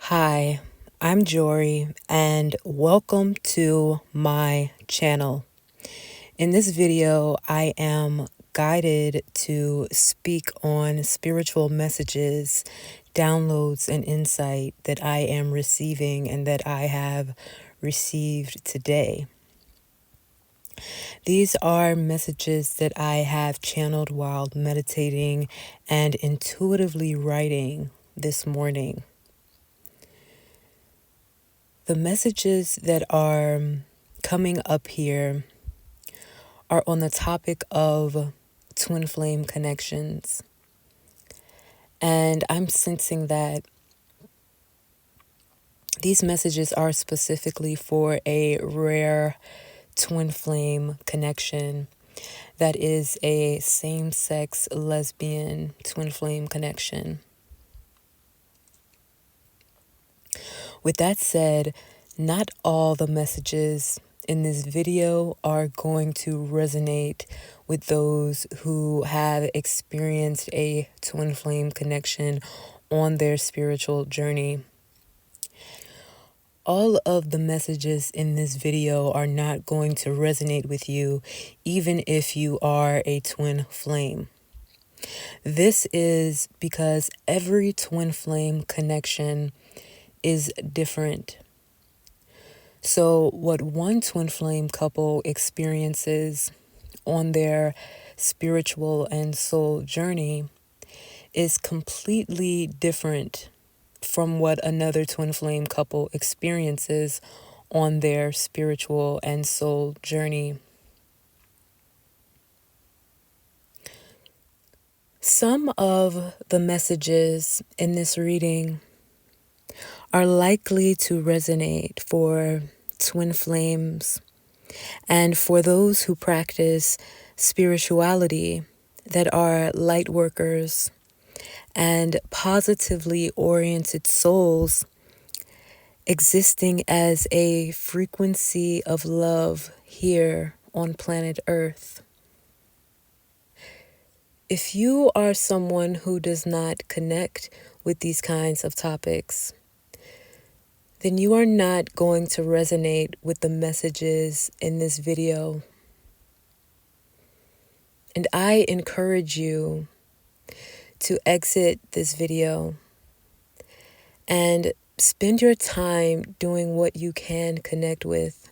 Hi, I'm Jory, and welcome to my channel. In this video, I am guided to speak on spiritual messages, downloads, and insight that I am receiving and that I have received today. These are messages that I have channeled while meditating and intuitively writing this morning. The messages that are coming up here are on the topic of twin flame connections. And I'm sensing that these messages are specifically for a rare twin flame connection that is a same-sex lesbian twin flame connection. With that said, not all the messages in this video are going to resonate with those who have experienced a twin flame connection on their spiritual journey. All of the messages in this video are not going to resonate with you, even if you are a twin flame. This is because every twin flame connection is different. So what one twin flame couple experiences on their spiritual and soul journey is completely different from what another twin flame couple experiences on their spiritual and soul journey. Some of the messages in this reading are likely to resonate for twin flames and for those who practice spirituality that are light workers and positively oriented souls existing as a frequency of love here on planet Earth. If you are someone who does not connect with these kinds of topics, then you are not going to resonate with the messages in this video. And I encourage you to exit this video and spend your time doing what you can connect with,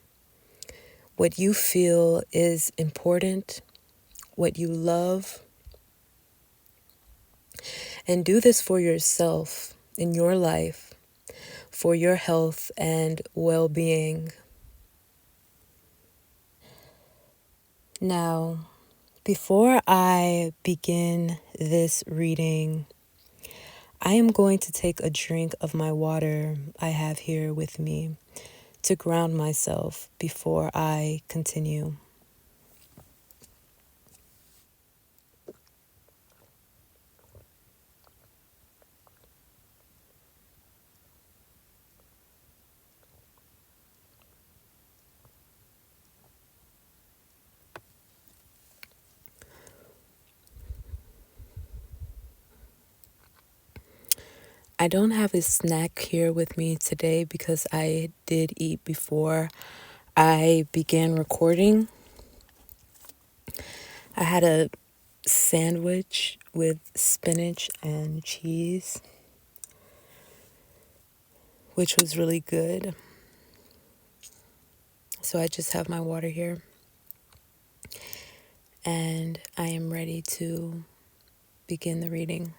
what you feel is important, what you love, and do this for yourself in your life, for your health and well-being. Now, before I begin this reading, I am going to take a drink of my water I have here with me to ground myself before I continue. I don't have a snack here with me today because I did eat before I began recording. I had a sandwich with spinach and cheese, which was really good. So I just have my water here, and I am ready to begin the reading.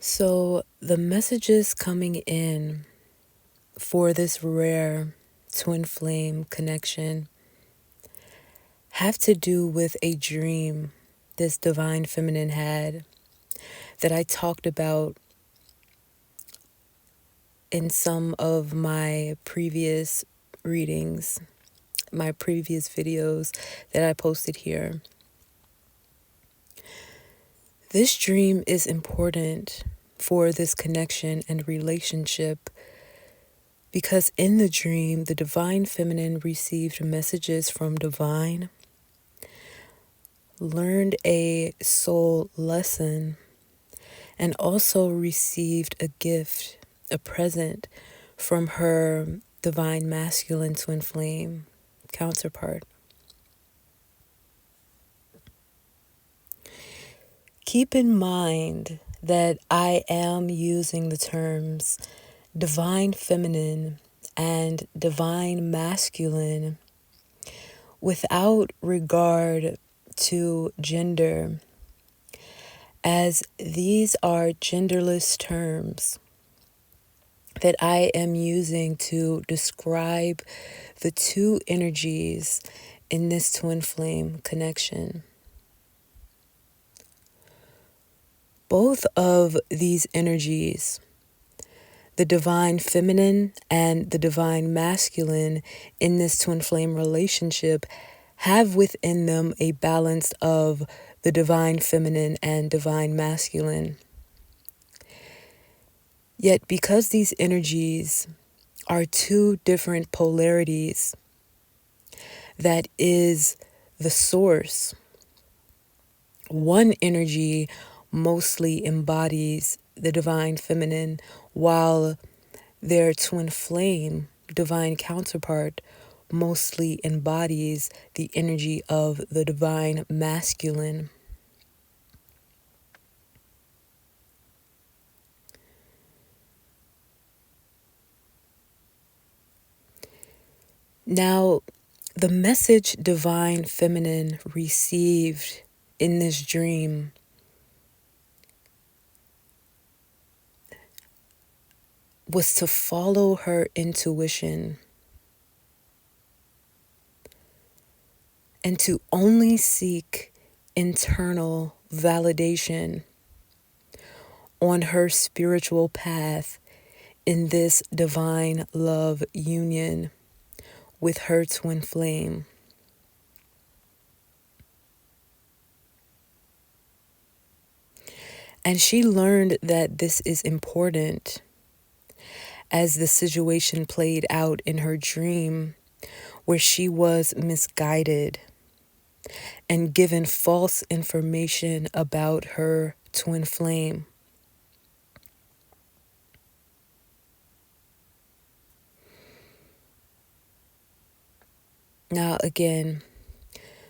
So the messages coming in for this rare twin flame connection have to do with a dream this divine feminine had that I talked about in some of my previous readings, my previous videos that I posted here. This dream is important for this connection and relationship because in the dream, the divine feminine received messages from divine learned a soul lesson, and also received a gift, a present from her divine masculine twin flame counterpart. Keep in mind that I am using the terms divine feminine and divine masculine without regard to gender, as these are genderless terms that I am using to describe the two energies in this twin flame connection. Both of these energies, the divine feminine and the divine masculine in this twin flame relationship, have within them a balance of the divine feminine and divine masculine. Yet because these energies are two different polarities, that is the source. One energy mostly embodies the divine feminine, while their twin flame, divine counterpart, mostly embodies the energy of the divine masculine. Now, the message divine feminine received in this dream was to follow her intuition and to only seek internal validation on her spiritual path in this divine love union with her twin flame. And she learned that this is important as the situation played out in her dream, where she was misguided and given false information about her twin flame. Now, again,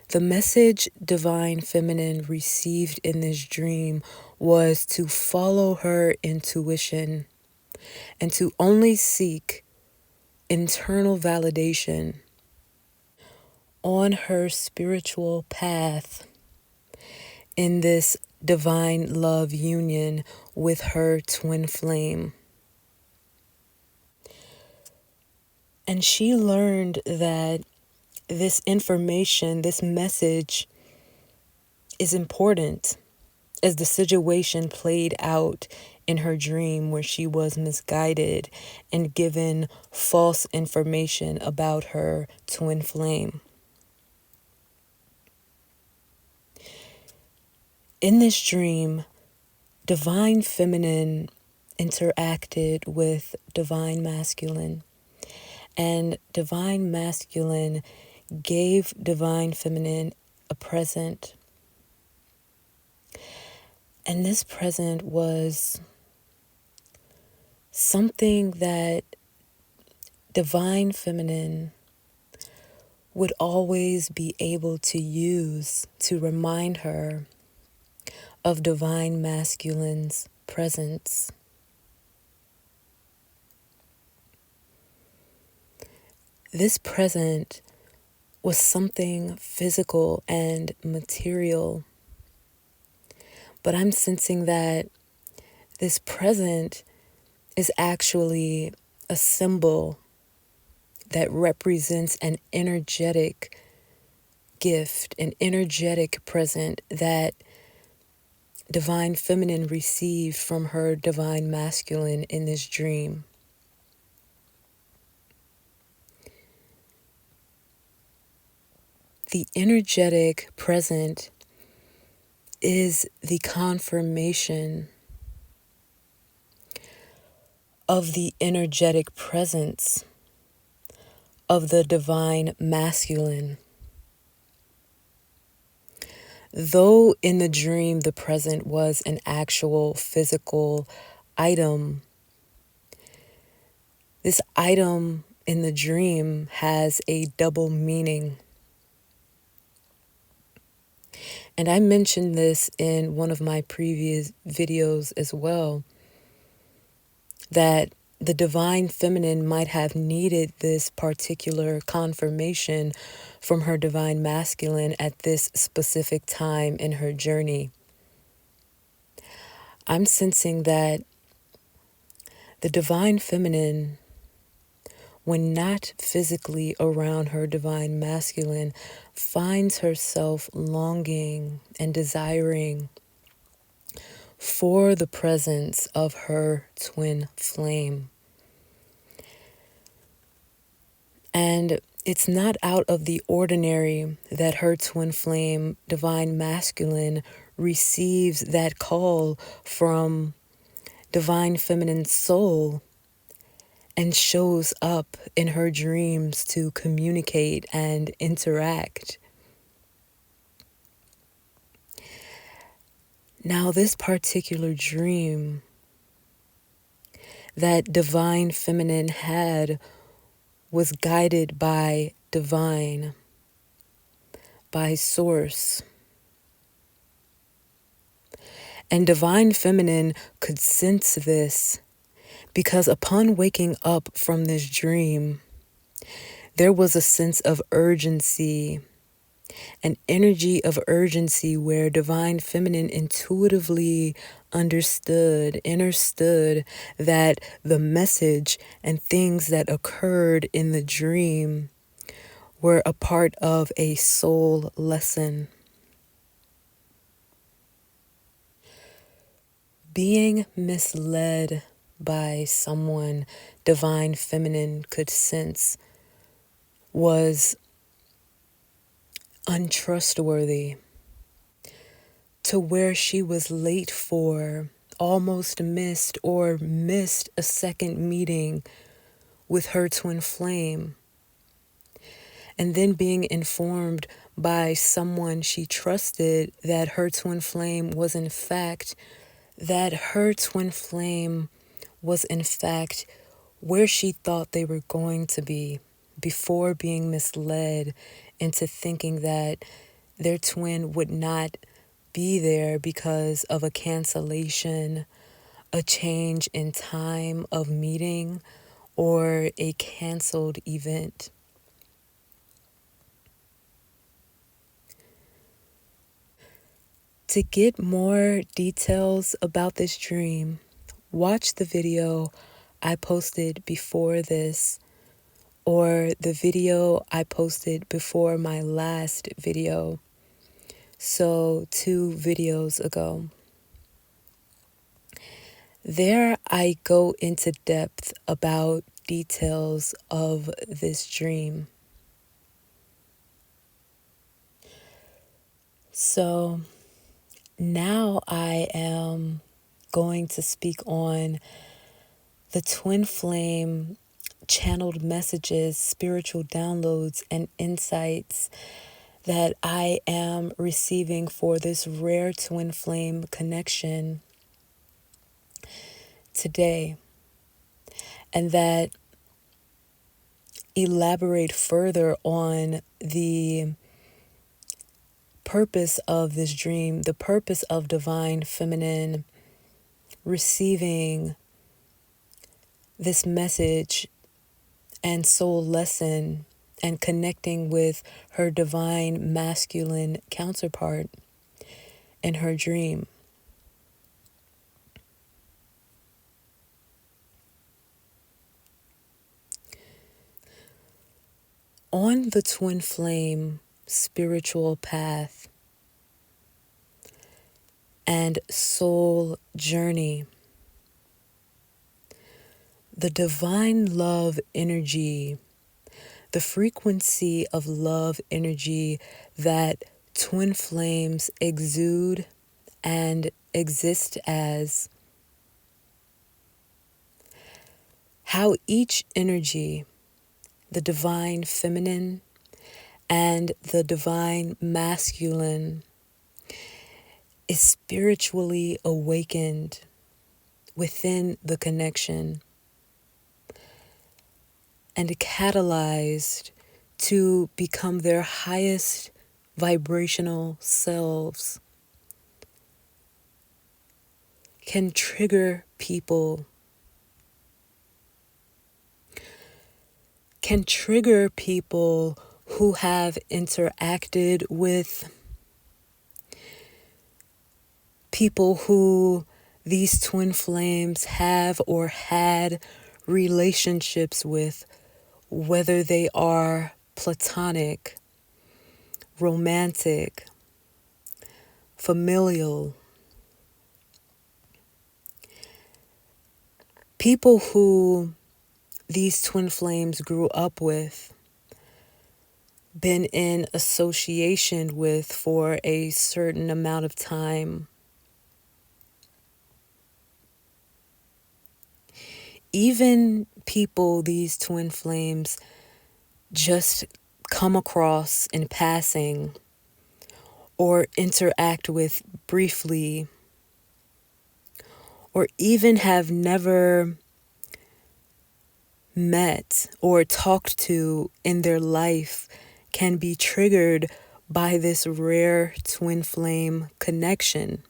the message divine feminine received in this dream was to follow her intuition and to only seek internal validation on her spiritual path in this divine love union with her twin flame. And she learned that this information, this message, is important as the situation played out in her dream, where she was misguided and given false information about her twin flame. In this dream, divine feminine interacted with divine masculine, and divine masculine gave divine feminine a present. And this present was something that divine feminine would always be able to use to remind her of divine masculine's presence. This present was something physical and material, but I'm sensing that this present is actually a symbol that represents an energetic gift, an energetic present that divine feminine received from her divine masculine in this dream. The energetic present is the confirmation of the energetic presence of the divine masculine. Though in the dream the present was an actual physical item, this item in the dream has a double meaning. And I mentioned this in one of my previous videos as well, that the divine feminine might have needed this particular confirmation from her divine masculine at this specific time in her journey. I'm sensing that the divine feminine, when not physically around her divine masculine, finds herself longing and desiring for the presence of her twin flame. And it's not out of the ordinary that her twin flame, divine masculine, receives that call from divine feminine soul and shows up in her dreams to communicate and interact. Now, this particular dream that divine feminine had was guided by divine, by source. And divine feminine could sense this because upon waking up from this dream, there was a sense of urgency, an energy of urgency where divine feminine intuitively understood that the message and things that occurred in the dream were a part of a soul lesson. Being misled by someone divine feminine could sense was untrustworthy, to where she was late for, almost missed, or missed a second meeting with her twin flame, and then being informed by someone she trusted that her twin flame was in fact where she thought they were going to be, before being misled into thinking that their twin would not be there because of a cancellation, a change in time of meeting, or a canceled event. To get more details about this dream, watch the video I posted before this, or the video I posted before my last video. So 2 videos ago. There I go into depth about details of this dream. So now I am going to speak on the twin flame channeled messages, spiritual downloads, and insights that I am receiving for this rare twin flame connection today, and that elaborate further on the purpose of this dream, the purpose of divine feminine receiving this message and soul lesson and connecting with her divine masculine counterpart in her dream. On the twin flame spiritual path and soul journey, the divine love energy, the frequency of love energy that twin flames exude and exist as, how each energy, the divine feminine and the divine masculine, is spiritually awakened within the connection and catalyzed to become their highest vibrational selves, can trigger people, who have interacted with people who these twin flames have or had relationships with, whether they are platonic, romantic, familial. People who these twin flames grew up with, been in association with for a certain amount of time. Even people these twin flames just come across in passing or interact with briefly, or even have never met or talked to in their life, can be triggered by this rare twin flame connection,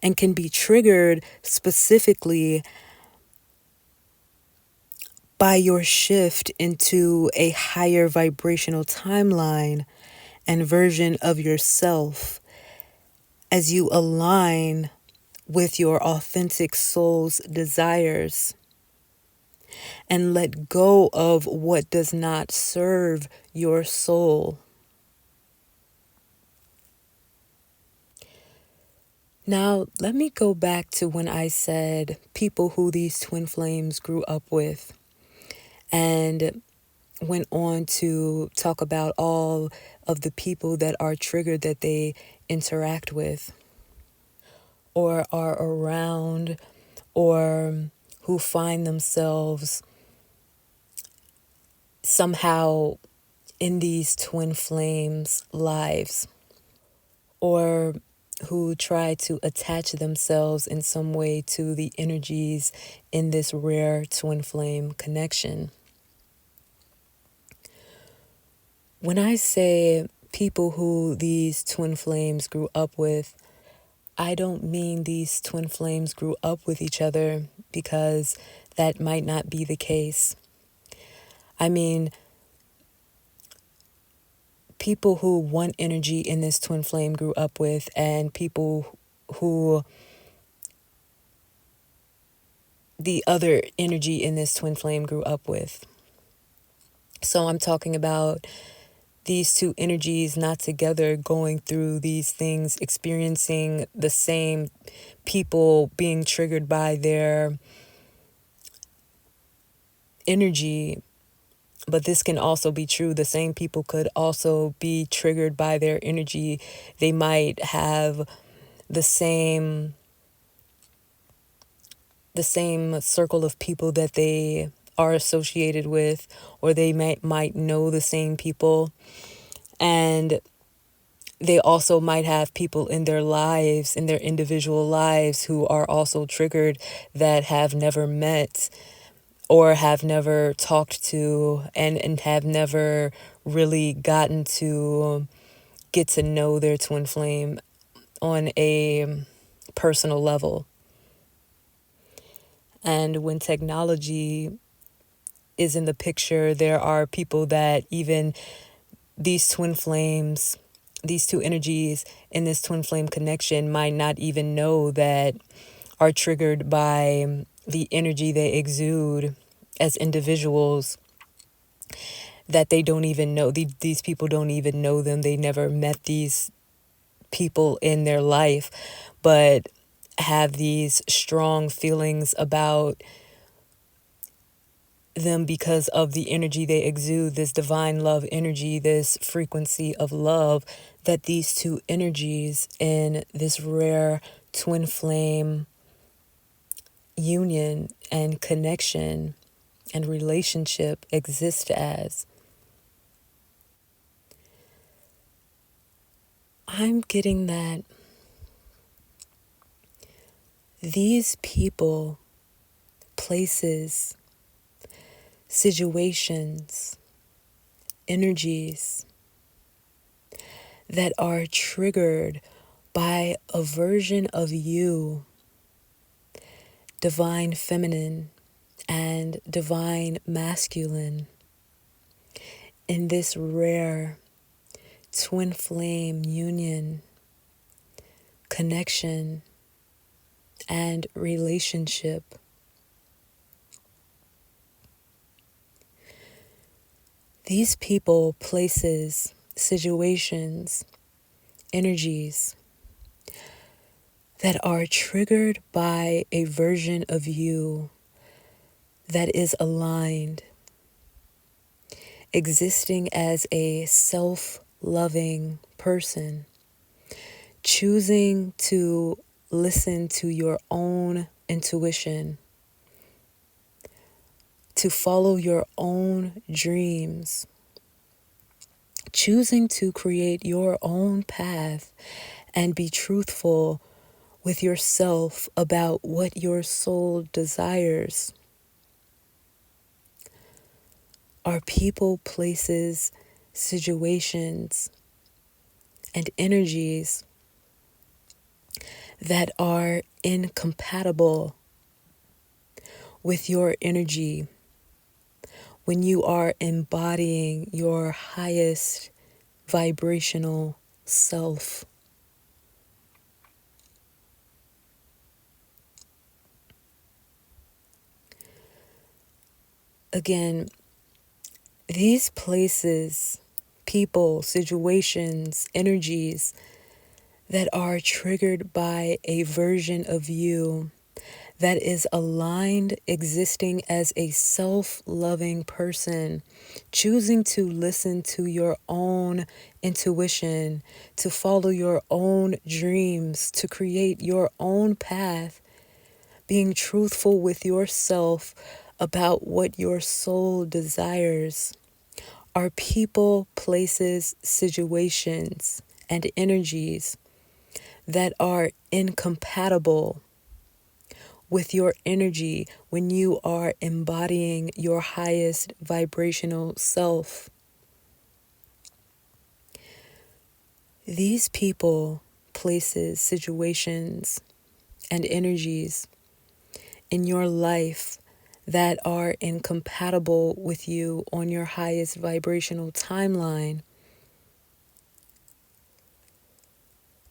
and can be triggered specifically by your shift into a higher vibrational timeline and version of yourself as you align with your authentic soul's desires and let go of what does not serve your soul. Now, let me go back to when I said people who these twin flames grew up with, and went on to talk about all of the people that are triggered that they interact with or are around, or who find themselves somehow in these twin flames' lives, or who try to attach themselves in some way to the energies in this rare twin flame connection. When I say people who these twin flames grew up with, I don't mean these twin flames grew up with each other, because that might not be the case. I mean people who one energy in this twin flame grew up with, and people who the other energy in this twin flame grew up with. So I'm talking about these two energies not together, going through these things, experiencing the same people, being triggered by their energy. But this can also be true. The same people could also be triggered by their energy. They might have the same circle of people that they are associated with, or they might know the same people, and they also might have people in their lives, in their individual lives, who are also triggered, that have never met or have never talked to, and have never really gotten to get to know their twin flame on a personal level. And when technology is in the picture, there are people that even these twin flames, these two energies in this twin flame connection, might not even know that are triggered by the energy they exude as individuals, that they don't even know. These people don't even know them. They never met these people in their life, but have these strong feelings about them because of the energy they exude, this divine love energy, this frequency of love, that these two energies in this rare twin flame union and connection and relationship exist as. I'm getting that these people, places, situations, energies that are triggered by a version of you, divine feminine and divine masculine, in this rare twin flame union, connection, and relationship. These people, places, situations, energies that are triggered by a version of you that is aligned, existing as a self-loving person, choosing to listen to your own intuition, to follow your own dreams, choosing to create your own path and be truthful with yourself about what your soul desires, are people, places, situations, and energies that are incompatible with your energy when you are embodying your highest vibrational self. Again, these places, people, situations, energies that are triggered by a version of you that is aligned, existing as a self-loving person, choosing to listen to your own intuition, to follow your own dreams, to create your own path, being truthful with yourself about what your soul desires, are people, places, situations, and energies that are incompatible with your energy when you are embodying your highest vibrational self. These people, places, situations, and energies in your life that are incompatible with you on your highest vibrational timeline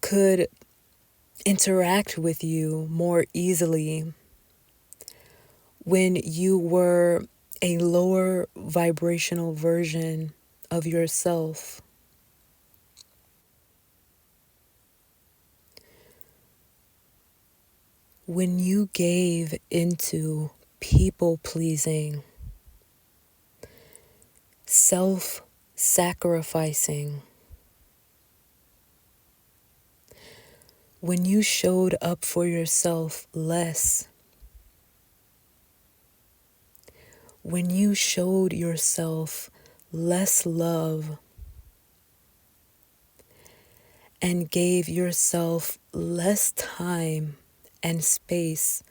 could interact with you more easily when you were a lower vibrational version of yourself. When you gave into people pleasing, self sacrificing, when you showed up for yourself less, when you showed yourself less love and gave yourself less time and space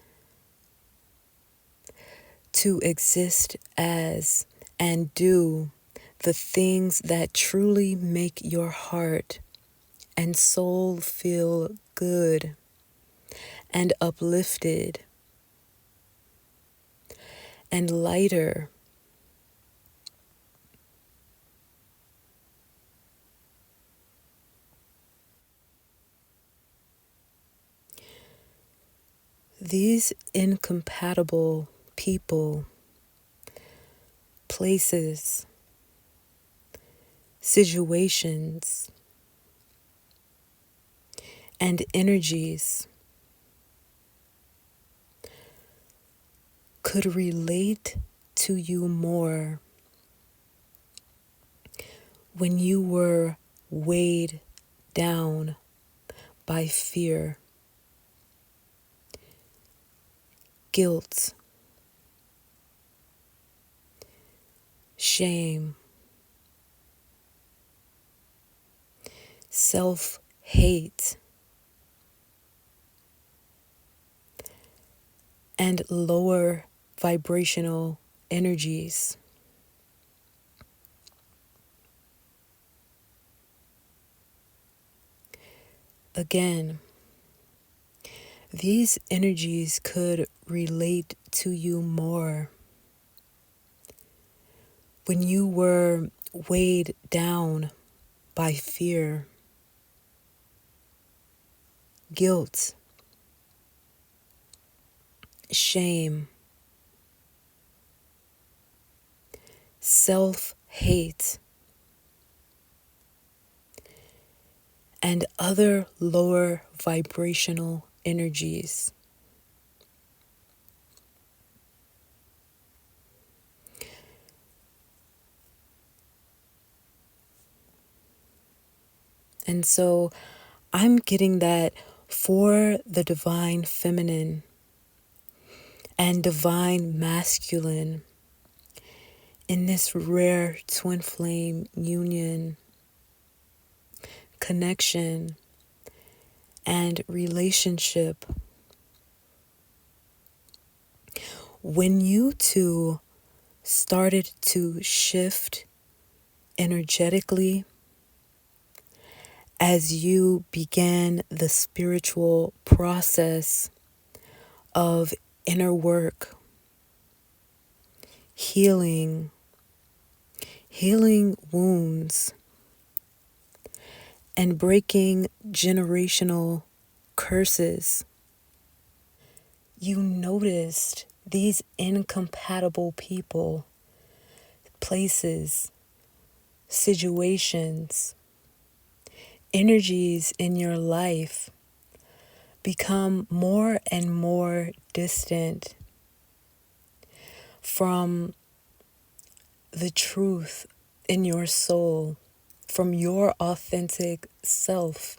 to exist as and do the things that truly make your heart and soul feel good and uplifted and lighter. These incompatible people, places, situations, and energies could relate to you more when you were weighed down by fear, guilt, shame, self hate, and lower vibrational energies. Again, these energies could relate to you more when you were weighed down by fear, guilt, shame, self-hate, and other lower vibrational energies. And so I'm getting that for the divine feminine and divine masculine in this rare twin flame union, connection, and relationship. When you two started to shift energetically as you began the spiritual process of inner work, healing wounds, and breaking generational curses, you noticed these incompatible people, places, situations, energies in your life become more and more distant from the truth in your soul, from your authentic self.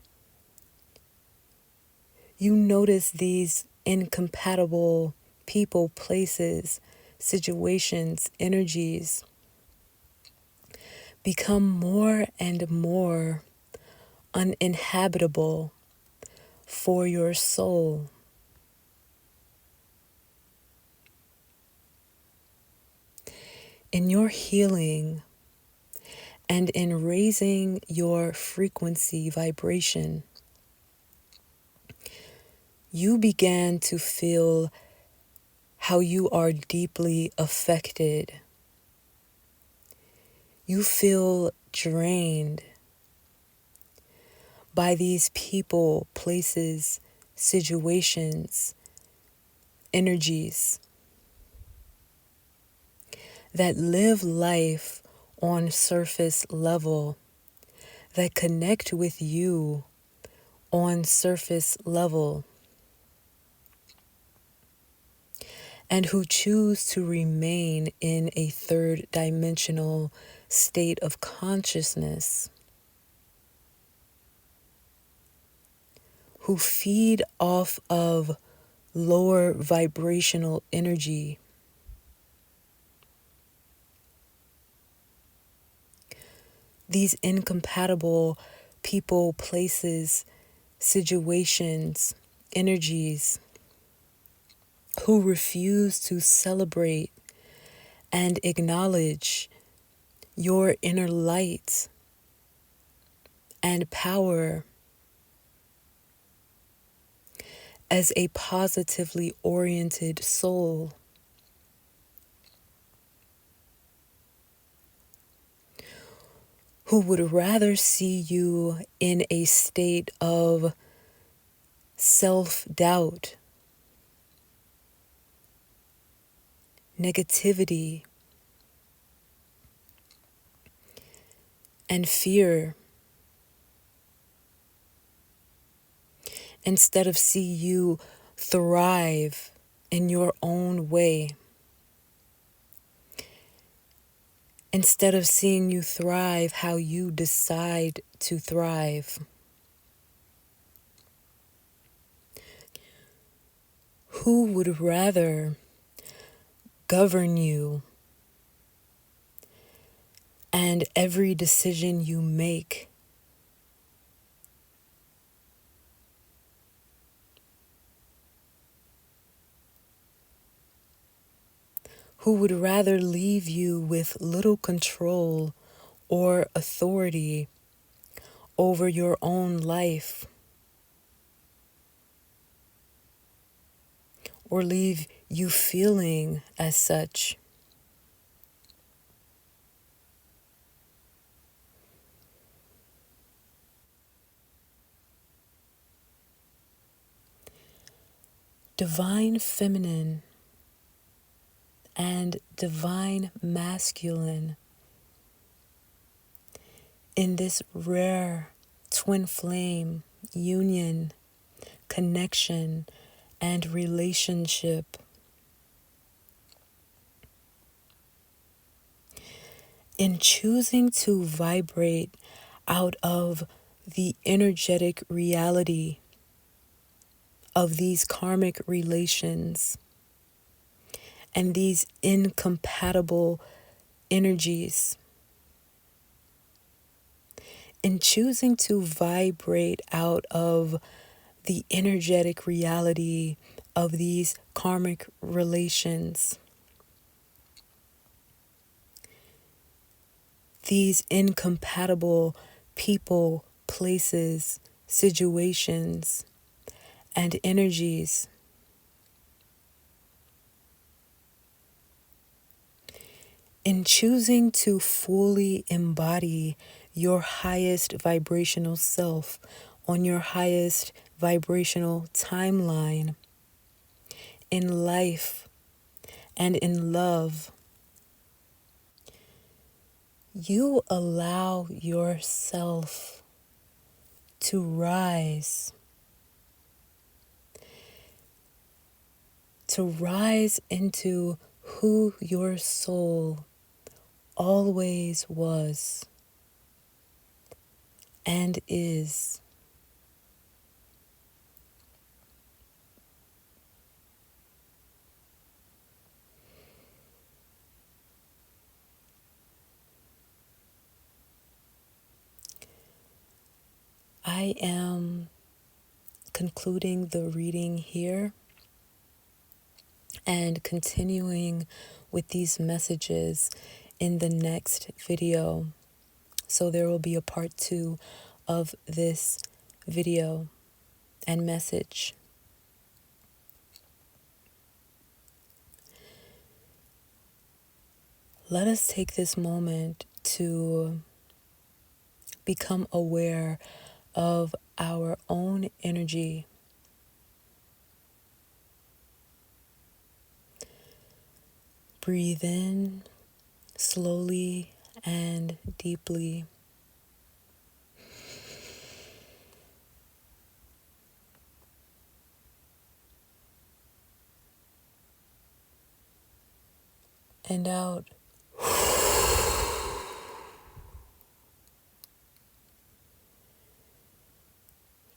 You notice these incompatible people, places, situations, energies become more and more uninhabitable for your soul. In your healing and in raising your frequency vibration, you began to feel how you are deeply affected. You feel drained by these people, places, situations, energies that live life on surface level, that connect with you on surface level, and who choose to remain in a third dimensional state of consciousness, who feed off of lower vibrational energy, these incompatible people, places, situations, energies, who refuse to celebrate and acknowledge your inner light and power as a positively oriented soul, who would rather see you in a state of self-doubt, negativity, and fear, instead of see you thrive in your own way, instead of seeing you thrive how you decide to thrive. Who would rather govern you and every decision you make who would rather leave you with little control or authority over your own life, or leave you feeling as such. Divine feminine and divine masculine in this rare twin flame union, connection, and relationship. In choosing to vibrate out of the energetic reality of these karmic relations and these incompatible energies, in choosing to vibrate out of the energetic reality of these karmic relations, these incompatible people, places, situations, and energies, in choosing to fully embody your highest vibrational self on your highest vibrational timeline in life and in love, you allow yourself to rise into who your soul always was and is. I am concluding the reading here and continuing with these messages in the next video. So there will be a part 2 of this video and message. Let us take this moment to become aware of our own energy. Breathe in slowly and deeply. And out.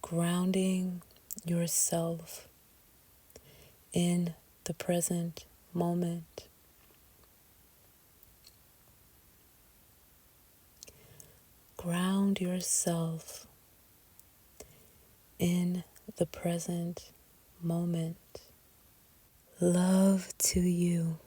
Grounding yourself in the present moment. Ground yourself in the present moment. Love to you.